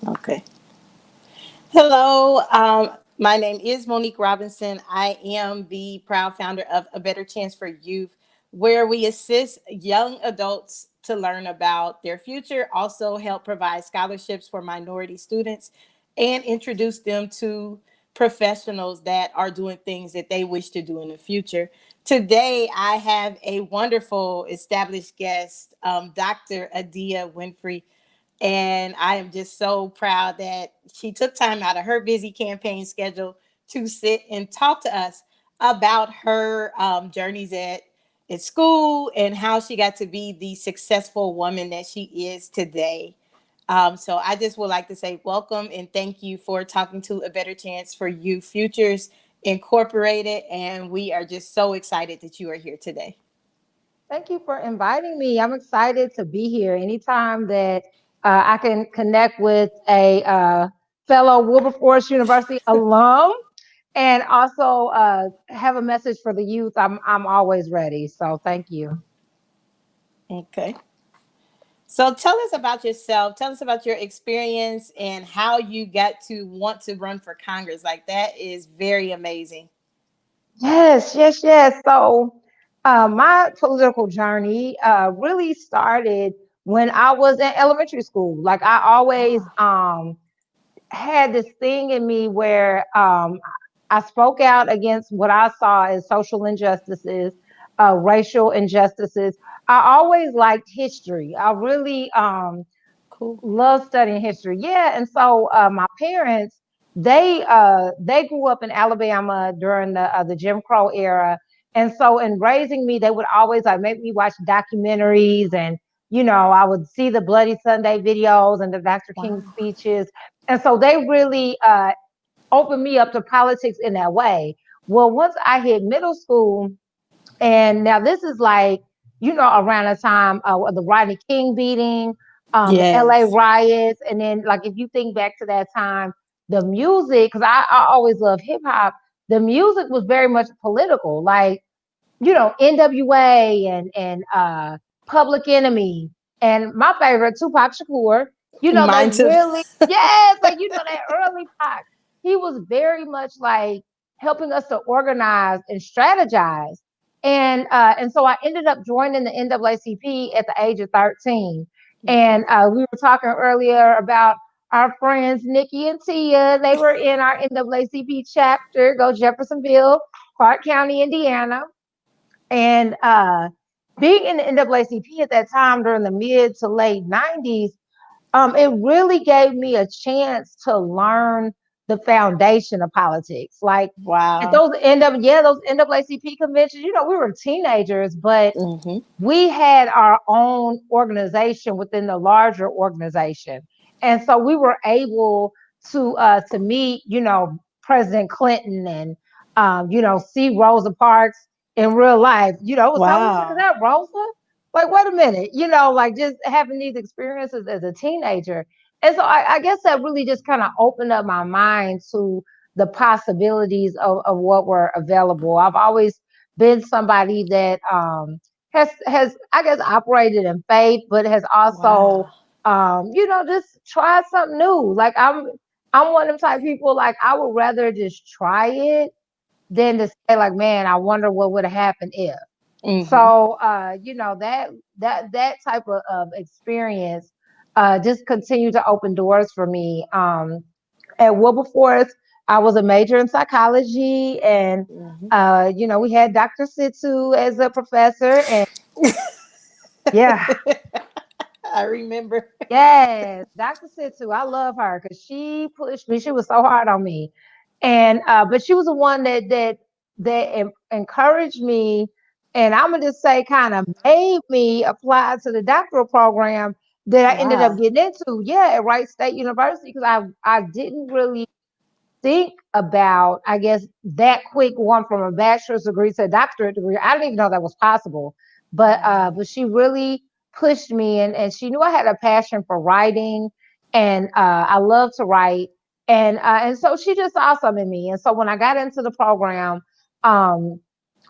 Okay. Hello. My name is Monique Robinson. I am the proud founder of A Better Chance for Youth, where we assist young adults to learn about their future, also help provide scholarships for minority students, and introduce them to professionals that are doing things that they wish to do in the future. Today, I have a wonderful established guest, Dr. Adia Winfrey. And I am just so proud that she took time out of her busy campaign schedule to sit and talk to us about her journeys at school and how she got to be the successful woman that she is today. So I just would like to say welcome and thank you for talking to A Better Chance for You Futures Incorporated. And we are just so excited that you are here today. Thank you for inviting me. I'm excited to be here. Anytime that I can connect with a fellow Wilberforce University alum and also have a message for the youth, I'm always ready. So thank you. Okay. So tell us about yourself. Tell us about your experience and how you got to want to run for Congress. Like that is very amazing. Yes. So my political journey really started when I was in elementary school. Like I always had this thing in me where I spoke out against what I saw as social injustices, racial injustices. I always liked history. I really Cool. love studying history. Yeah, and so my parents they grew up in Alabama during the Jim Crow era, and so in raising me, they would always like make me watch documentaries, and I would see the Bloody Sunday videos and the Dr. King Wow. speeches, and so they really opened me up to politics in that way. Well, once I hit middle school, and now this is like, around the time of the Rodney King beating, the LA Yes. riots. And then, like, if you think back to that time, the music, because I always love hip hop, the music was very much political. Like, NWA and Public Enemy. And my favorite, Tupac Shakur, they Mine too. really, yes, like, that early Pac, he was very much like helping us to organize and strategize. And so I ended up joining the NAACP at the age of 13. Okay. And we were talking earlier about our friends Nikki and Tia. They were in our NAACP chapter, Go Jeffersonville, Clark County, Indiana. And being in the NAACP at that time during the mid to late 90s, it really gave me a chance to learn the foundation of politics. Like at Wow. those NAACP conventions, we were teenagers, but Mm-hmm. we had our own organization within the larger organization. And so we were able to meet, President Clinton and see Rosa Parks in real life. It was something like, is Wow. that Rosa? Like, wait a minute, like just having these experiences as a teenager. And so I guess that really just kind of opened up my mind to the possibilities of what were available. I've always been somebody that has I guess operated in faith, but has also Wow. just tried something new. Like I'm one of them type of people, like I would rather just try it than to say like, man, I wonder what would have happened if. Mm-hmm. So that type of experience just continued to open doors for me. At Wilberforce, I was a major in psychology, and Mm-hmm. we had Dr. Situ as a professor, and yeah, I remember. yes, Dr. Situ, I love her because she pushed me. She was so hard on me, and but she was the one that encouraged me, and I'm gonna just say, kind of made me apply to the doctoral program that I ended up Wow. getting into. Yeah, at Wright State University, because I didn't really think about, I guess, that quick one from a bachelor's degree to a doctorate degree. I didn't even know that was possible. But she really pushed me, and she knew I had a passion for writing, and I love to write. And so she just saw something in me. And so when I got into the program, um,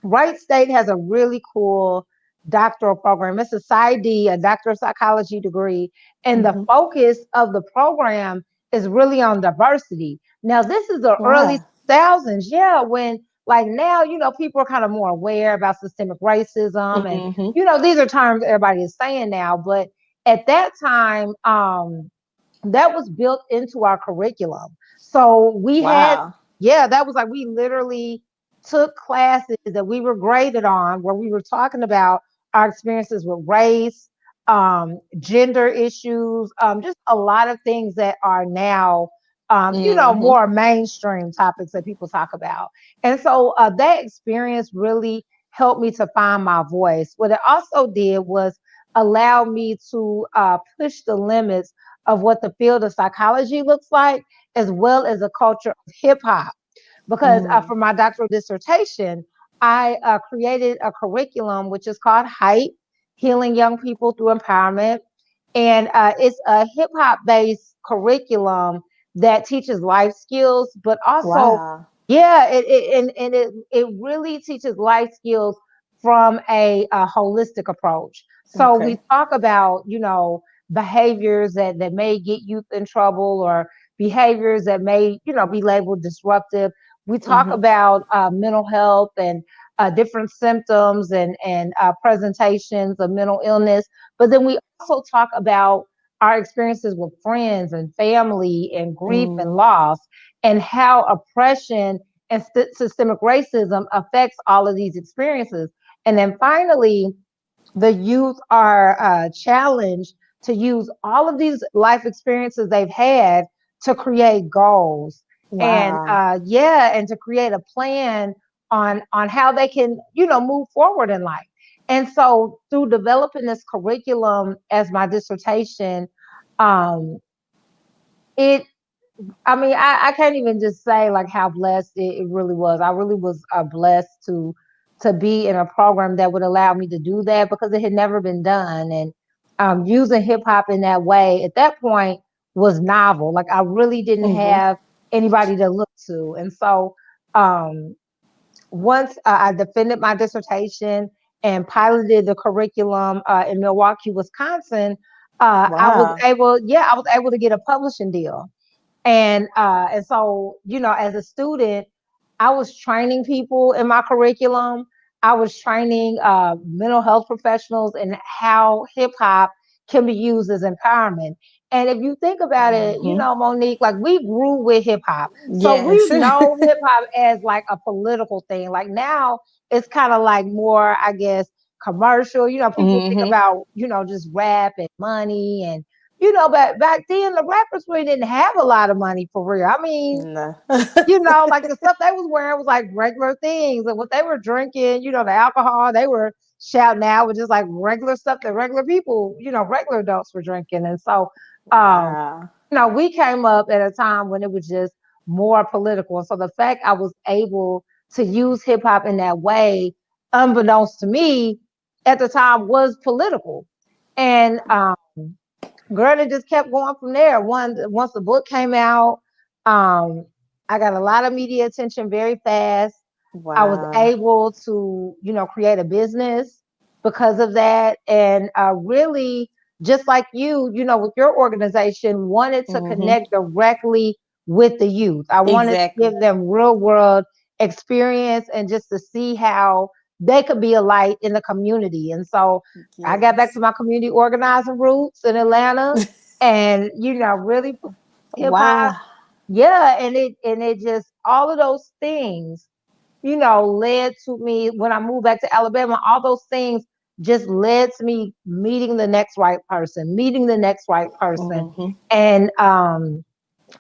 Wright State has a really cool doctoral program. It's a PsyD, a doctor of psychology degree. And the Mm-hmm. focus of the program is really on diversity. Now, this is the early Wow. 2000s, yeah, when like now, people are kind of more aware about systemic racism, and Mm-hmm. these are terms everybody is saying now, but at that time, that was built into our curriculum. So we had, Wow. yeah, that was like we literally took classes that we were graded on where we were talking about our experiences with race, gender issues, just a lot of things that are now, Mm-hmm. more mainstream topics that people talk about. And so that experience really helped me to find my voice. What it also did was allow me to push the limits of what the field of psychology looks like, as well as the culture of hip hop. Because Mm. for my doctoral dissertation, I created a curriculum which is called HYPE, Healing Young People Through Empowerment. And it's a hip hop based curriculum that teaches life skills, but also, Wow. yeah, it really teaches life skills from a holistic approach. So we Okay. talk about, behaviors that may get youth in trouble, or behaviors that may, be labeled disruptive. We talk Mm-hmm. about mental health and different symptoms and presentations of mental illness. But then we also talk about our experiences with friends and family and grief and Mm. loss, and how oppression and systemic racism affects all of these experiences. And then finally, the youth are challenged to use all of these life experiences they've had to create goals, and Wow. yeah, and to create a plan on how they can, move forward in life. And so through developing this curriculum as my dissertation, um, it I mean, I can't even just say like how blessed it really was. I really was blessed to be in a program that would allow me to do that, because it had never been done. And using hip hop in that way at that point was novel. Like I really didn't Mm-hmm. have anybody to look to. And so um, once I defended my dissertation and piloted the curriculum in Milwaukee, Wisconsin, Wow. I was able to get a publishing deal. And so, as a student, I was training people in my curriculum. I was training mental health professionals in how hip hop can be used as empowerment. And if you think about it, Mm-hmm. Monique, like we grew with hip hop. So Yes. we've known hip hop as like a political thing. Like now it's kind of like more, I guess, commercial. People think Mm-hmm. about, just rap and money, and but back then the rappers really didn't have a lot of money for real. I mean, No. like the stuff they was wearing was like regular things, and what they were drinking, the alcohol they were shouting out was just like regular stuff that regular people, regular adults were drinking. And so, um, Wow. we came up at a time when it was just more political. And so the fact I was able to use hip hop in that way, unbeknownst to me at the time, was political. And girl, it just kept going from there. Once the book came out, um, I got a lot of media attention very fast. I was Wow. able to, create a business because of that, and really, just like you, with your organization, wanted to Mm-hmm. connect directly with the youth. I wanted to Exactly. give them real world experience, and just to see how they could be a light in the community. And so I got back Yes. to my community organizing roots in Atlanta, and really hip hop. Wow. Yeah, and it just, all of those things, led to me when I moved back to Alabama. All those things just led to me meeting the next right person, meeting the next right person. Mm-hmm. And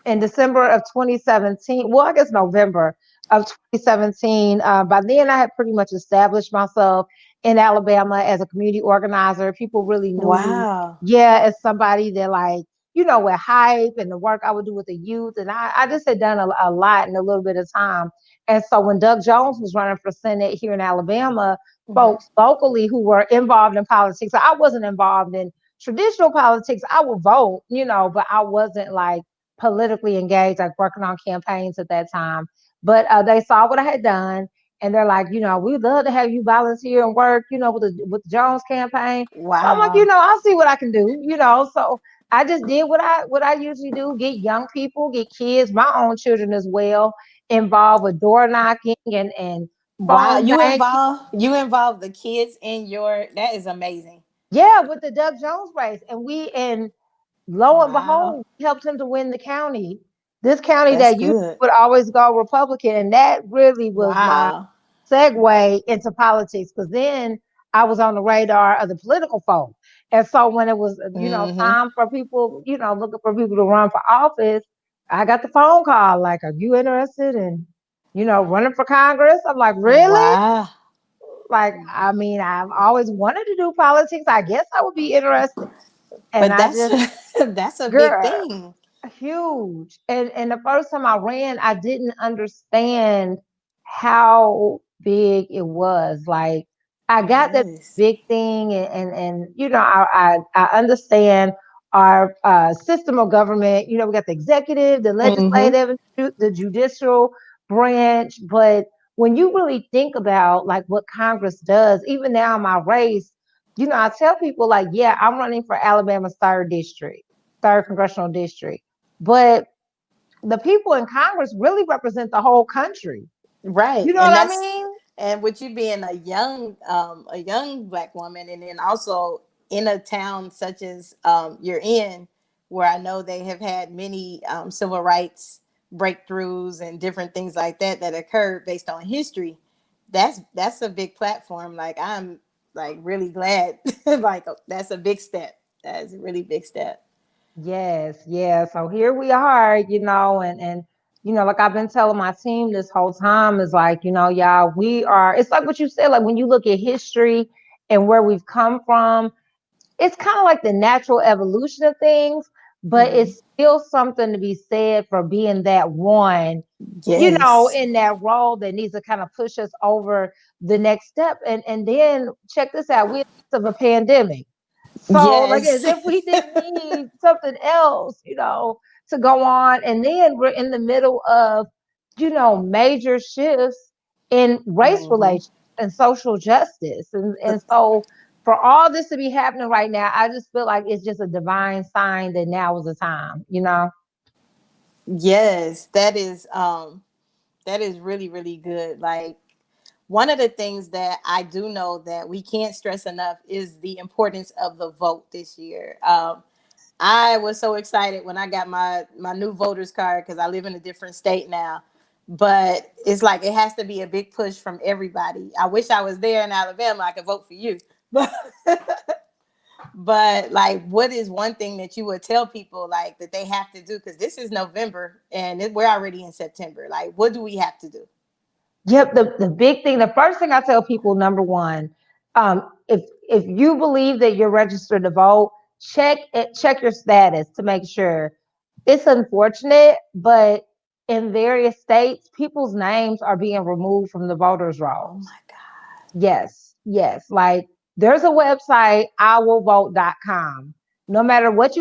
in December of 2017, well, I guess November of 2017, by then I had pretty much established myself in Alabama as a community organizer. People really knew me, Wow. yeah, as somebody that, like, with hype and the work I would do with the youth. And I just had done a lot in a little bit of time. And so when Doug Jones was running for Senate here in Alabama, Mm-hmm. folks locally who were involved in politics, so I wasn't involved in traditional politics. I would vote, but I wasn't like politically engaged, like working on campaigns at that time. But they saw what I had done, and they're like, we'd love to have you volunteer and work, with the Jones campaign. So I'm like, Wow. I'll see what I can do, So I just did what I usually do: get young people, get kids, my own children as well, involved with door knocking and Wow, phone banking. you involve the kids in your, that is amazing. Yeah, with the Doug Jones race, and lo and Wow, behold, we helped him to win the county. This county that's that you good. would always go Republican, and that really was my Wow. segue into politics, because then I was on the radar of the political folk. And so when it was, Mm-hmm. time for people, looking for people to run for office, I got the phone call like, "Are you interested in, running for Congress?" I'm like, "Really?" Wow. Like, I mean, I've always wanted to do politics. I guess I would be interested. And But I that's just, that's a big girl, thing. huge. And the first time I ran, I didn't understand how big it was. Like, I got that Yes. big thing, and I understand our system of government. We got the executive, the Mm-hmm. legislative, the judicial branch. But when you really think about like what Congress does, even now in my race, I tell people like, yeah, I'm running for Alabama's third congressional district. But the people in Congress really represent the whole country. Right. You know And what I that's, mean? and with you being a young black woman, and then also in a town such as you're in, where I know they have had many civil rights breakthroughs and different things like that that occurred based on history. That's a big platform. Like, I'm like really glad. Like, that's a big step. That's a really big step. Yes, yeah. So here we are, and like I've been telling my team this whole time is like, y'all, we are. It's like what you said, like when you look at history and where we've come from, it's kind of like the natural evolution of things, but Hmm. it's still something to be said for being that one, Yes. in that role that needs to kind of push us over the next step. And then check this out: we're in the midst of a pandemic. So like as Yes. if we didn't need something else, to go on. And then we're in the middle of, major shifts in race Hmm. relations and social justice. And so for all this to be happening right now, I just feel like it's just a divine sign that now is the time. Yes, that is really, really good. Like, one of the things that I do know that we can't stress enough is the importance of the vote this year. I was so excited when I got my new voter's card because I live in a different state now. But it's like it has to be a big push from everybody. I wish I was there in Alabama. I could vote for you. But like, what is one thing that you would tell people like that they have to do? Because this is November and we're already in September. Like, what do we have to do? Yep, the big thing, the first thing I tell people, number one, if you believe that you're registered to vote, check your status to make sure. It's unfortunate, but in various states, people's names are being removed from the voters' Oh rolls. my God. Yes, yes. Like there's a website, iwillvote.com. No matter what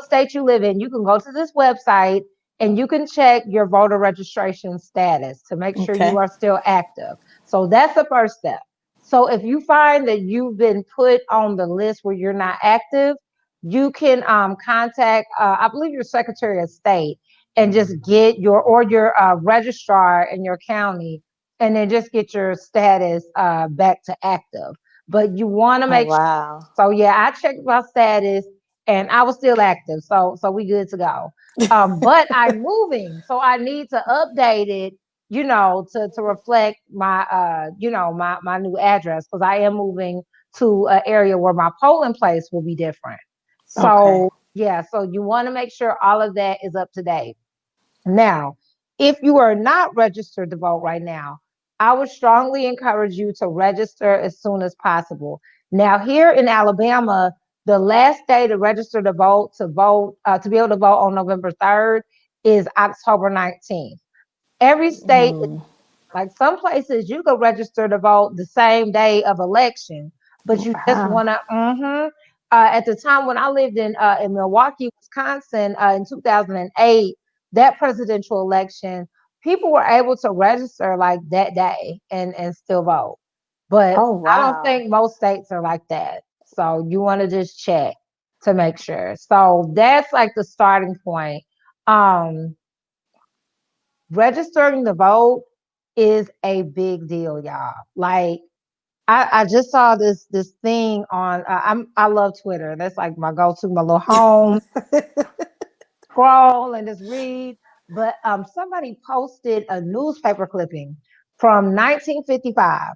state you live in, you can go to this website and you can check your voter registration status to make sure you Okay. are still active. So that's the first step. So if you find that you've been put on the list where you're not active, you can contact, I believe, your Secretary of State and just get your registrar in your county, and then just get your status back to active. But you want to Oh make sure. wow. So yeah, I checked my status and I was still active. So we good to go. But I'm moving, so I need to update it, to reflect my my new address, because I am moving to an area where my polling place will be different. Okay. So yeah, so you want to make sure all of that is up to date. Now, if you are not registered to vote right now, I would strongly encourage you to register as soon as possible. Now, here in Alabama, the last day to register to be able to vote on November 3rd is October 19th. Every state, Mm. like some places, you go register to vote the same day of election, but you just Wow. want to. At the time when I lived in Milwaukee, Wisconsin, in 2008, that presidential election, people were able to register like that day and still vote. But Oh I don't wow. think most states are like that. So you want to just check. to make sure. So that's like the starting point. Um, Registering to vote is a big deal, y'all. Like I just saw this thing on I love Twitter. That's like my go-to, my little home scroll and just read. But somebody posted a newspaper clipping from 1955.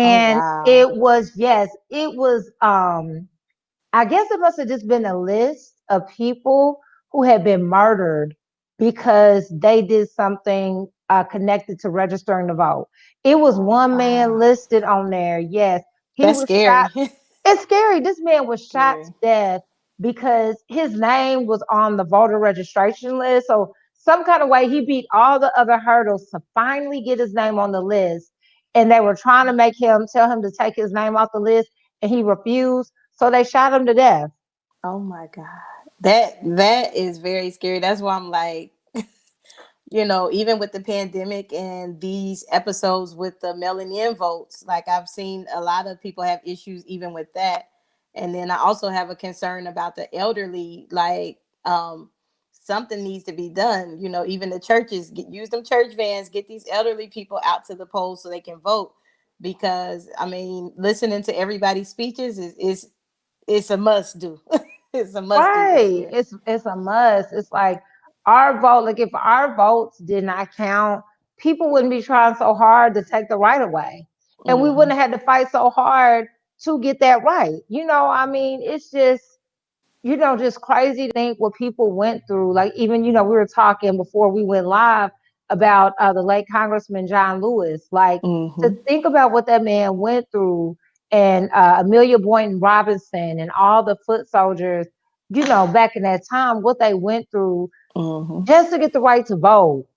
Oh And wow. it was, yes, it was I guess it must have just been a list of people who had been murdered because they did something connected to registering to vote. It was Oh one man wow. listed on there. Yes, he That's was shot. scary. It's scary. This man was shot to Scary. death because his name was on the voter registration list. So some kind of way he beat all the other hurdles to finally get his name on the list. And they were trying to make him tell him to take his name off the list, and he refused. So they shot him to death. Oh my God. That is very scary. That's why I'm like, even with the pandemic and these episodes with the melanin votes, like I've seen a lot of people have issues even with that. And then I also have a concern about the elderly, like something needs to be done. Even the churches use them church vans, get these elderly people out to the polls so they can vote. Because I mean, listening to everybody's speeches is it's a must do. It's a must do this Right. year. It's a must. It's like our vote, like if our votes did not count, people wouldn't be trying so hard to take the right away. And we Hmm. wouldn't have had to fight so hard to get that right. I mean, it's just, just crazy to think what people went through. Like even, we were talking before we went live about the late Congressman John Lewis. Like to Hmm. think about what that man went through, and Amelia Boynton Robinson and all the foot soldiers, back in that time, what they went through Hmm. just to get the right to vote.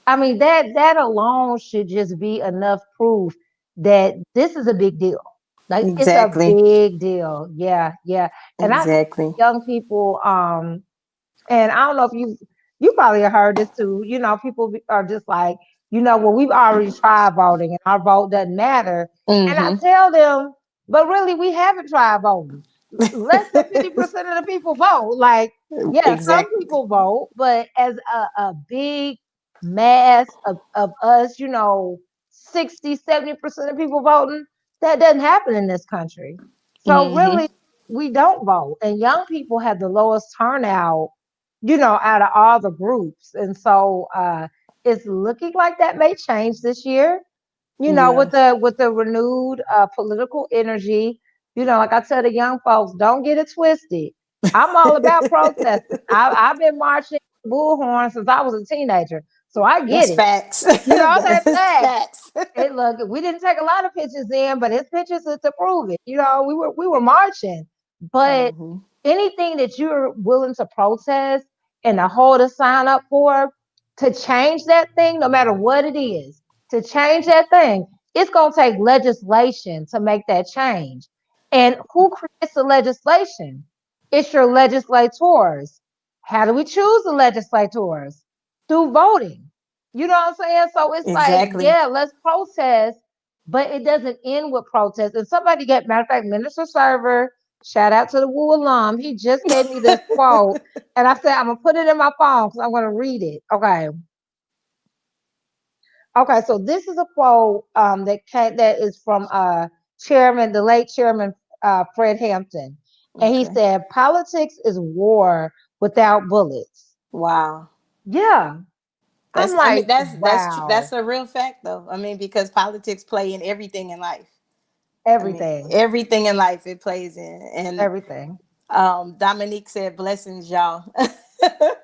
I mean, that alone should just be enough proof that this is a big deal. Like it's a Exactly. big deal. Yeah, yeah. And I think Exactly. young people, and I don't know if you probably heard this too. People are just like, well, we've already tried voting and our vote doesn't matter. And I Hmm. tell them, but really, we haven't tried voting. Less than 50% of the people vote. Like, yeah, some Exactly. people vote, but as a big mass of us, 60, 70% of people voting, that doesn't happen in this country. So Hmm. really, we don't vote. And young people have the lowest turnout, out of all the groups. And so it's looking like that may change this year, with Yes. the renewed political energy. Like I tell the young folks, don't get it twisted. I'm all about protesting. I've been marching bullhorn since I was a teenager. So I get That's it. facts. That's That's facts. facts. Hey, look, we didn't take a lot of pictures in, but it's pictures to prove it. We were marching, but Hmm. anything that you're willing to protest and to hold a sign up for, to change that thing, no matter what it is, to change that thing, it's gonna take legislation to make that change. And who creates the legislation? It's your legislators. How do we choose the legislators? Through voting. You know what I'm saying? So it's like, Exactly. yeah, let's protest, but it doesn't end with protest. And somebody get, matter of fact, Minister Server, shout out to the Wu alum. He just gave me this quote, and I said I'm gonna put it in my phone because I'm gonna read it. Okay, okay. So this is a quote that is from the late chairman Fred Hampton, and he Okay. said, "Politics is war without bullets." Wow. Yeah, I'm That's I mean like, that's wow, a real fact though. I mean, because politics play in everything in life. I mean, everything, everything in life it plays in. And everything. Dominique said blessings, y'all.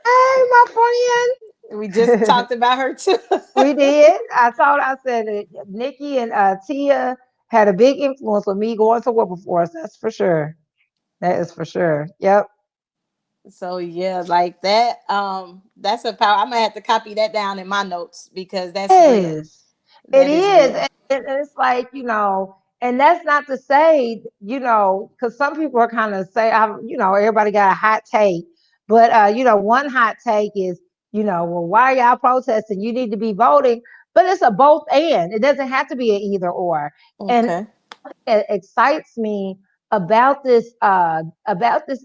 Hey, my friend. We just talked about her too. We did. I said that Nikki and Tia had a big influence on me going to Wilberforce. That's for sure. That is for sure. Yep. So yeah, like that. That's a power. I'm gonna have to copy that down in my notes because that's real. Is. It That is is. real. And it's like, and that's not to say, because some people are kind of say, everybody got a hot take. But, one hot take is, well, why are y'all protesting? You need to be voting. But it's a both and. It doesn't have to be an either or. And Okay. it excites me about this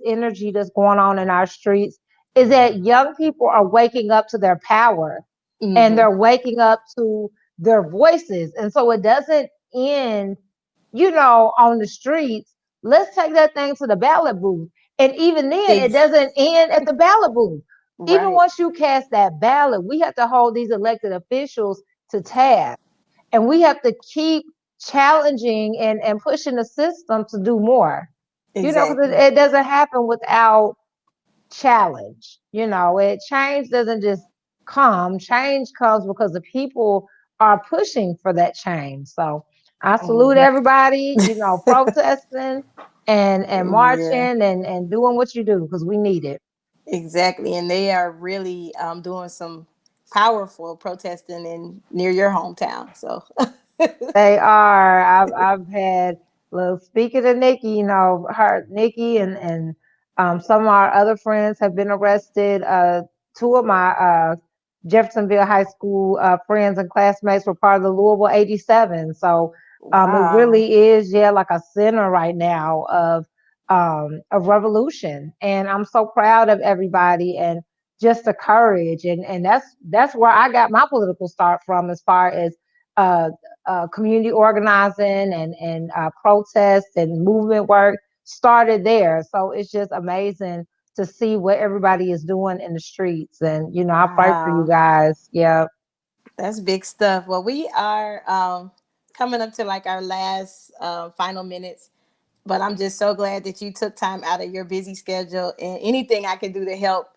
energy that's going on in our streets is that young people are waking up to their power, and Mm-hmm. they're waking up to their voices. And so it doesn't end, on the streets. Let's take that thing to the ballot booth. And even then, it Ex- doesn't end at the ballot booth. Even right. once you cast that ballot, we have to hold these elected officials to task. And we have to keep challenging and pushing the system to do more. Because Exactly. it doesn't happen without challenge. Change doesn't just come. Change comes because the people are pushing for that change. So I salute Mhm. everybody, protesting and Yeah. marching and doing what you do because we need it. Exactly, and they are really doing some powerful protesting in near your hometown. So, They are. I've had, well, speaking of Nikki, her Nikki and some of our other friends have been arrested. Two of my Jeffersonville High School friends and classmates were part of the Louisville '87. So it wow. really is, yeah, like a center right now of revolution. And I'm so proud of everybody and just the courage. And that's where I got my political start from, as far as uh, community organizing and protest and movement work started there. So it's just amazing to see what everybody is doing in the streets. And I fight for you Wow. guys. Yeah. That's big stuff. Well, we are coming up to like our last final minutes, but I'm just so glad that you took time out of your busy schedule, and anything I can do to help,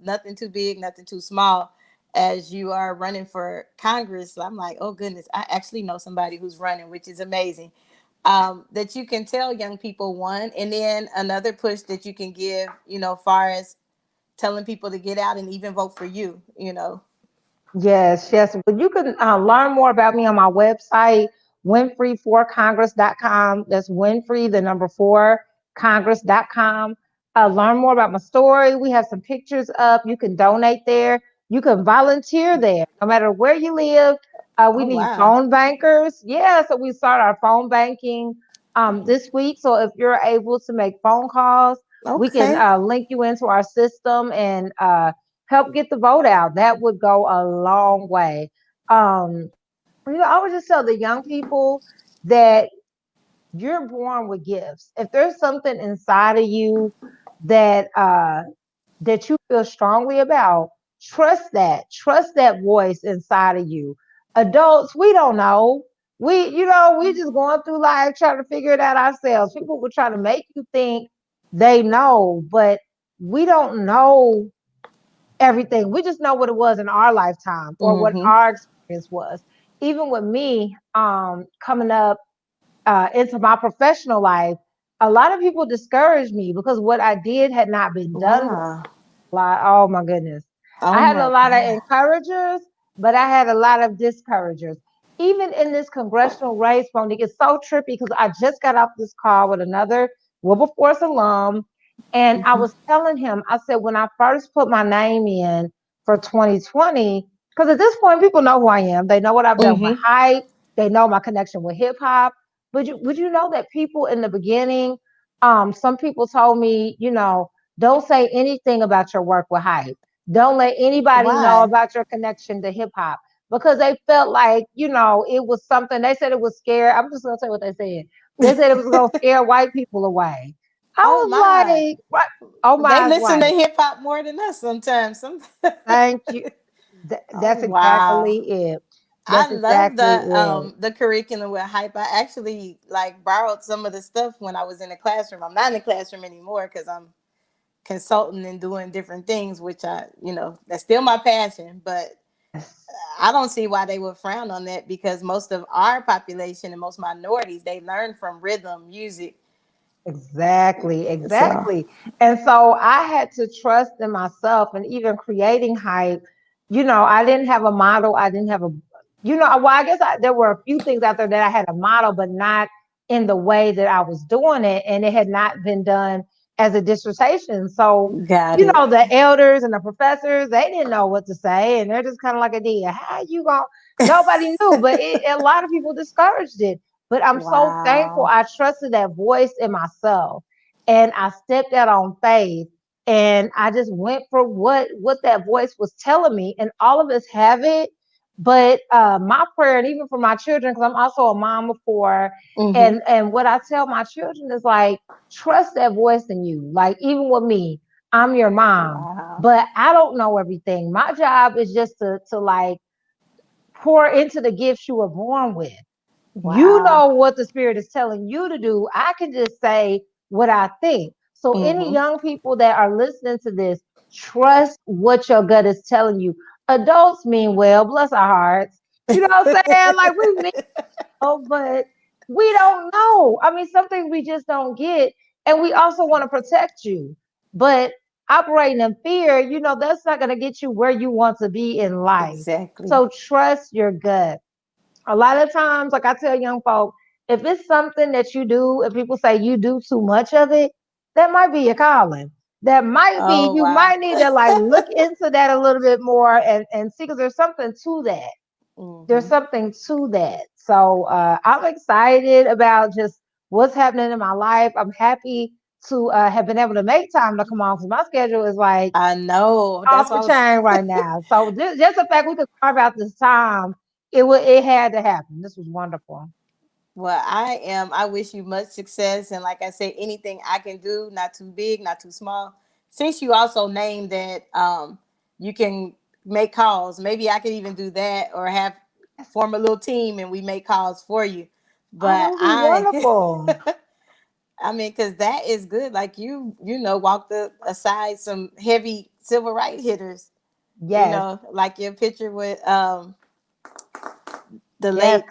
nothing too big, nothing too small. As you are running for Congress, I'm like, oh goodness, I actually know somebody who's running, which is amazing. That you can tell young people one, and then another push that you can give, far as telling people to get out and even vote for you. Yes, yes. Well, you can learn more about me on my website, winfrey4congress.com. That's Winfrey, the number four, congress.com. Learn more about my story. We have some pictures up. You can donate there. You can volunteer there, no matter where you live. We Oh need wow. phone bankers. Yeah, so we start our phone banking this week. So if you're able to make phone calls, we can Okay. link you into our system and help get the vote out. That would go a long way. Um, I would just tell the young people that you're born with gifts. If there's something inside of you that that you feel strongly about, trust that. Trust that voice inside of you. Adults, we don't know. We just going through life trying to figure it out ourselves. People will try to make you think they know, but we don't know everything. We just know what it was in our lifetime or what Mm-hmm. our experience was. Even with me, coming up into my professional life, a lot of people discouraged me because what I did had not been done. Wow. Like, oh my goodness. I Oh had a my lot of God. encouragers, but I had a lot of discouragers. Even in this congressional race, Monique, it's so trippy because I just got off this call with another Wilberforce alum, and I Mm-hmm. was telling him, I said, when I first put my name in for 2020, because at this point, people know who I am. They know what I've done with Mm-hmm. hype. They know my connection with hip hop. But would you know that people in the beginning, some people told me, don't say anything about your work with hype. Don't let anybody know Why? about your connection to hip hop because they felt like, it was something. They said it was scare. I'm just gonna say what they said. They said it was gonna scare white people away. I Oh was my. like, what? Oh They my, is listen to right. hip hop more than us sometimes. Thank you. Oh That's wow. exactly it. I That's love exactly it. the curriculum with hype. I actually like borrowed some of the stuff when I was in the classroom. I'm not in the classroom anymore because I'm consulting and doing different things, which that's still my passion. But Yes. I don't see why they would frown on that because most of our population and most minorities they learn from rhythm music. Exactly, So exactly. And so I had to trust in myself and even creating hype. I didn't have a model. I didn't have well, I guess there were a few things out there that I had a model, but not in the way that I was doing it. And it had not been done as a dissertation. So, got it. the elders and the professors, they didn't know what to say. And they're just kind of like, Adia, how you going? Nobody knew, but a lot of people discouraged it. But I'm so thankful Wow. I trusted that voice in myself, and I stepped out on faith, and I just went for what that voice was telling me. And all of us have it, but my prayer, and even for my children, because I'm also a mom of four, Mm-hmm. and what I tell my children is like, trust that voice in you. Like, even with me, I'm your mom, Wow. but I don't know everything. My job is just to like pour into the gifts you were born with. You Wow. know what the spirit is telling you to do. I can just say what I think. So any Mm-hmm. young people that are listening to this, trust what your gut is telling you. Adults mean well, bless our hearts. You know what I'm saying? Like, we mean well, but we don't know. I mean, some things we just don't get. And we also want to protect you. But operating in fear, that's not going to get you where you want to be in life. Exactly. So trust your gut. A lot of times, like I tell young folk, if it's something that you do and people say you do too much of it, that might be your calling. That might be, Oh you wow. might need to like look into that a little bit more and see, because there's something to that. There's Mm-hmm. something to that. So I'm excited about just what's happening in my life. I'm happy to have been able to make time to come on, because my schedule is like I know. off That's why the I was. chain right now. So just the fact we could carve out this time, it had to happen. This was wonderful. Well, I am. I wish you much success. And like I said, anything I can do, not too big, not too small. Since you also named that you can make calls, maybe I could even do that or have form a little team and we make calls for you. Oh, that But would be wonderful. I mean, because that is good. Like walked aside some heavy civil rights hitters. Yes, Like your picture with the yes, late.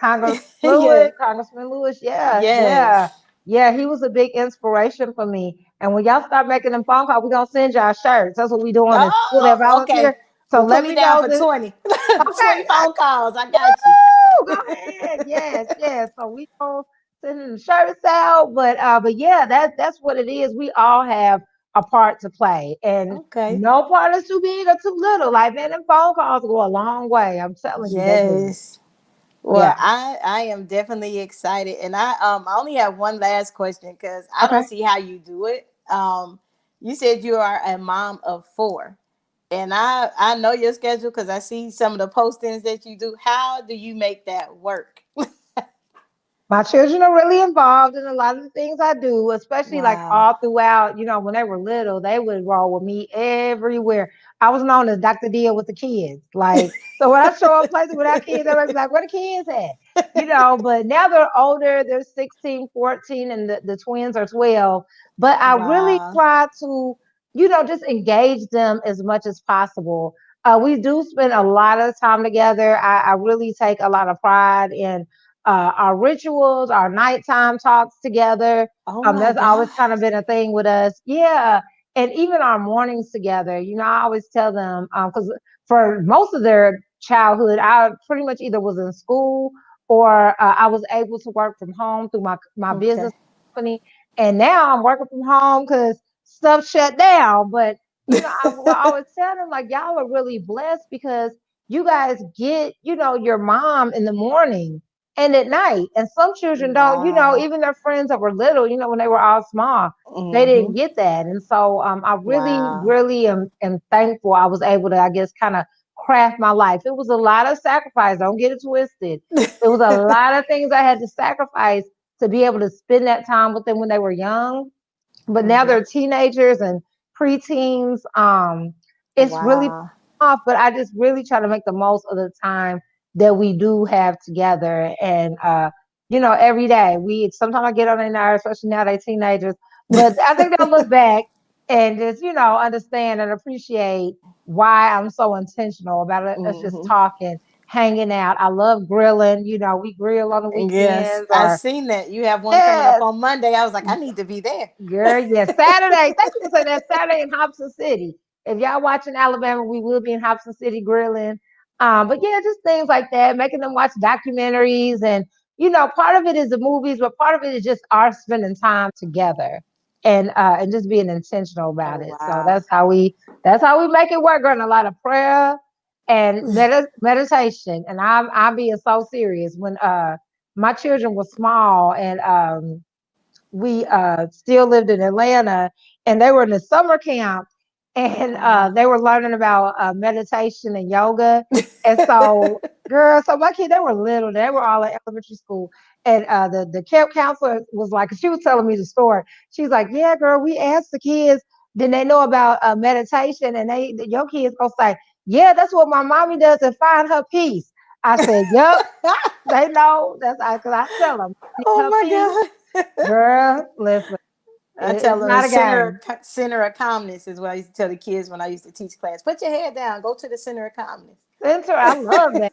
Yeah. Congressman Lewis. Yeah, yeah, Yes. yeah. He was a big inspiration for me. And when y'all start making them phone calls, we're gonna send y'all shirts. That's what we doing, is people that Oh, volunteer. okay. So Well, put let me me down know for that. 20. Okay, 20 phone calls. I got you. woo, go ahead. Yes, yes. So we gonna send the shirts out, but yeah, that's what it is. We all have a part to play, and Okay. no part is too big or too little. Like, man, them phone calls go a long way. I'm telling you, they do. Yes. Well, Yeah. I am definitely excited, and I only have one last question because I don't Okay. see how you do it. You said you are a mom of four, and I know your schedule because I see some of the postings that you do. How do you make that work? My children are really involved in a lot of the things I do, especially like Wow. all throughout, when they were little, they would roll with me everywhere. I was known as Dr. Deal with the kids. Like, so when I show up places without kids, everybody's like, where the kids at? But now they're older, they're 16, 14, and the twins are 12. But I really Wow. try to, just engage them as much as possible. We do spend a lot of time together. I really take a lot of pride in our rituals, our nighttime talks together. Oh my That's always kind of gosh. been a thing with us. Yeah. And even our mornings together, I always tell them, because for most of their childhood, I pretty much either was in school or I was able to work from home through my business Okay. company. And now I'm working from home because stuff shut down. But, I will always tell them, like, y'all are really blessed because you guys get, your mom in the morning and at night. And some children don't, Wow. even their friends that were little, when they were all small, they didn't Mm-hmm. get that. And so I really, Wow. really am thankful I was able to, I guess, kind of craft my life. It was a lot of sacrifice. Don't get it twisted. It was a lot of things I had to sacrifice to be able to spend that time with them when they were young. But now Mm-hmm. they're teenagers and preteens. It's really Wow. off, but I just really try to make the most of the time that we do have together. And every day we sometimes I get on their nerves, especially now they're teenagers. But I think they'll look back and just, understand and appreciate why I'm so intentional about it. Us just Mm-hmm. talking, hanging out. I love grilling. We grill on the Yes, weekends I or seen that. You have one coming up yes, on Monday. I was like, I need to be there. girl, yeah, Saturday. Thank you for saying that. Saturday in Hobson City. If y'all watching Alabama, we will be in Hobson City grilling. But yeah, just things like that, making them watch documentaries, and part of it is the movies, but part of it is just our spending time together, and just being intentional about Oh it. So wow. that's how we make it work. On a lot of prayer and meditation, and I'm being so serious when my children were small, and we still lived in Atlanta, and they were in the summer camp, and Oh wow. they were learning about meditation and yoga. And so, girl, so my kids, they were little, they were all in elementary school. And the camp counselor was like, she was telling me the story. She's like, yeah, girl, we asked the kids, did they know about meditation? And your kids gonna say, yeah, that's what my mommy does to find her peace. I said, yep, they know. That's because I tell them, need Oh her peace. my God. Girl, listen, I tell it's them not a game. center of calmness is what I used to tell the kids when I used to teach class. Put your head down. Go to the center of calmness. Center, I love that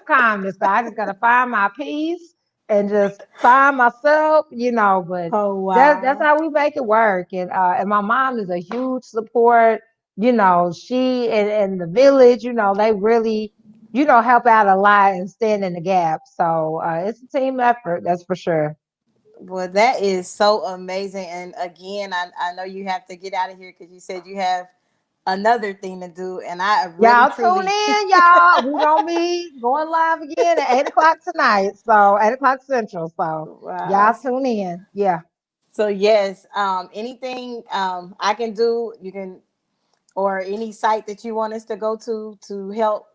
calmness. I just gotta find my peace and just find myself, But Oh that's wow. how we make it work. And my mom is a huge support. She and the village, they really, help out a lot and stand in the gap. So it's a team effort, that's for sure. Well, that is so amazing. And again, I know you have to get out of here because you said you have another thing to do. And I really Y'all tune truly in, y'all. We gonna be going live again at 8 o'clock tonight. So 8 o'clock Central. So wow. y'all tune in. Yeah. So yes, anything I can do, you can, or any site that you want us to go to help,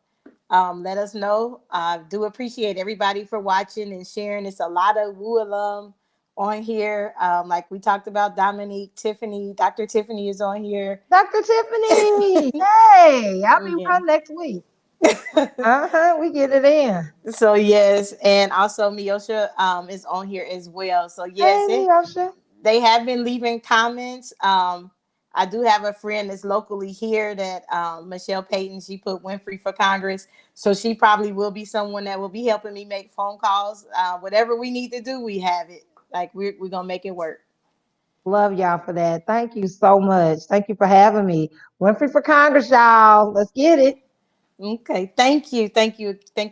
let us know. I do appreciate everybody for watching and sharing. It's a lot of Woo alum on here. Like we talked about, Dominique, Tiffany, Dr. Tiffany is on here. Dr. Tiffany. Hey, I'll be Yeah. around next week. Uh-huh. We get it in. So yes, and also Miosha is on here as well. So Hey, yes, Miosha. they have been leaving comments. I do have a friend that's locally here that Michelle Payton, she put Winfrey for Congress. So she probably will be someone that will be helping me make phone calls. Whatever we need to do, we have it. Like we're going to make it work. Love y'all for that. Thank you so much. Thank you for having me. Winfrey for Congress, y'all. Let's get it. Okay. Thank you. Thank you. Thank